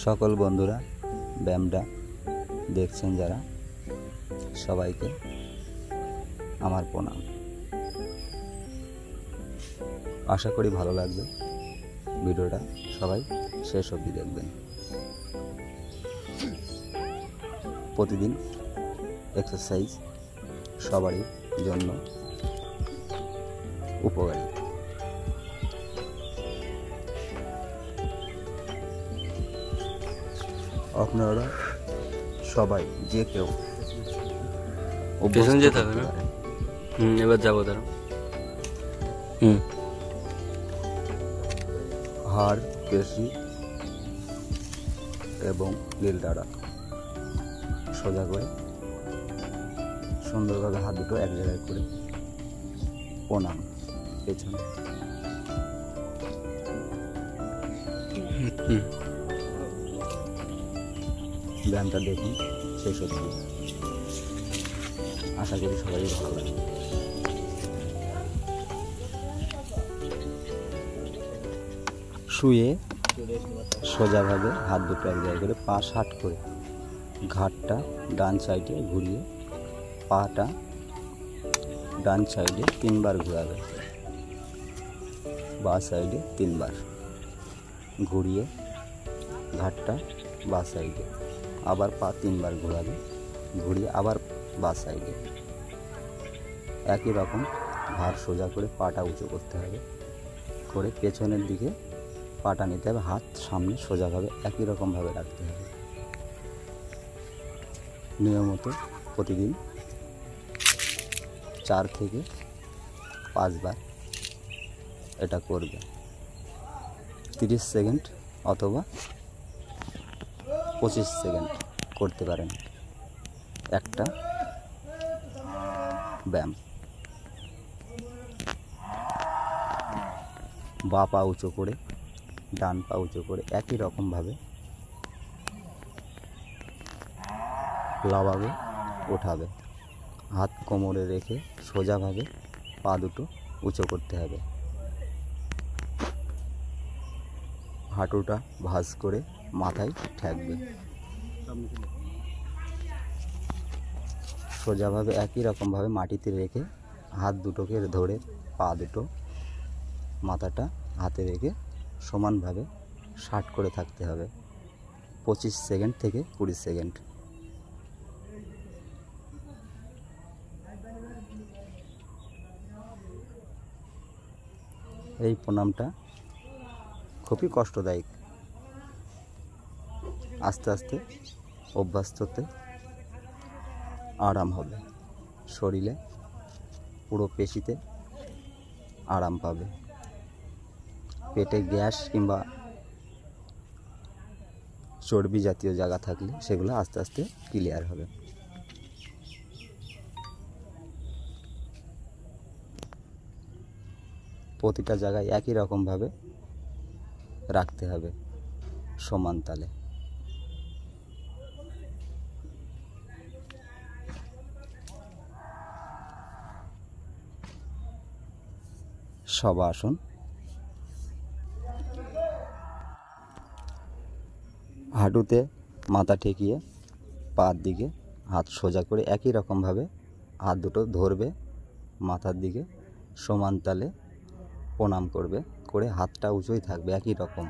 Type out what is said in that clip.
সকল বন্ধুরা ব্যায়ামটা দেখছেন যারা, সবাইকে আমার প্রণাম। আশা করি ভালো লাগবে ভিডিওটা, সবাই শেষ অবধি দেখবেন। প্রতিদিন এক্সারসাইজ সবারই জন্য উপকারী। আপনারা সবাই যে কেউ পেছন যেতে হবে না। এবার যাবো তারা। হাড়, পেশি এবং লীলদাঁড়া সোজা করে সুন্দরভাবে হাত দুটো এক জায়গায় করে প্রণাম পেছনে। ব্যায়ামটা দেখুন শেষ অবধি, আশা করি সবাই ভালো লাগে। শুয়ে সোজাভাবে হাত দুটো এক জায়গায় করে পা ষাট করে ঘাটটা ডান সাইডে ঘুরিয়ে পাটা ডান সাইডে 3 বার ঘোরাবে, বাঁ সাইডে 3 বার ঘুরিয়ে ঘাটটা বাঁ সাইডে, আবার পা 3 বার ঘোরাবে, ঘুরিয়ে আবার বাঁ সাইডে। একই রকম ঘাড় সোজা করে পাটা উঁচু করতে হবে, করে পেছনের দিকে পাটা নিতে হবে, হাত সামনে সোজাভাবে একই রকমভাবে রাখতে হবে। নিয়মিত প্রতিদিন 4 থেকে 5 বার এটা করবে। 30 সেকেন্ড অথবা 25 সেকেন্ড করতে পারেন একটা ব্যায়াম। বাঁ পা উঁচু করে ডান পা উঁচু করে একই রকমভাবে লাফাবে ওঠাবে। হাত কোমরে রেখে সোজাভাবে পা দুটো উঁচু করতে হবে, হাঁটুটা ভাঁজ করে মাথায় ঠেকবে। সোজাভাবে একই রকমভাবে মাটিতে রেখে হাত দুটোকে ধরে পা দুটো মাথাটা হাতে রেখে সমানভাবে ষাট করে থাকতে হবে 25 সেকেন্ড থেকে 20 সেকেন্ড। এই প্রণামটা খুবই কষ্টদায়ক, আস্তে আস্তে অভ্যাস করতে আরাম হবে, শরীরে পুরো পেশিতে আরাম পাবে। পেটে গ্যাস কিংবা চর্বি জাতীয় জায়গা থাকলে সেগুলো আস্তে আস্তে ক্লিয়ার হবে। প্রতিটা জায়গায় একই রকমভাবে রাখতে হবে সমান তালে। শবাসন। হাঁটুতে মাথা ঠেকিয়ে পার দিকে হাত সোজা করে একই রকমভাবে হাত দুটো ধরবে, মাথার দিকে সমান তালে প্রণাম করবে, করে হাতটা উঁচুই থাকবে একই রকম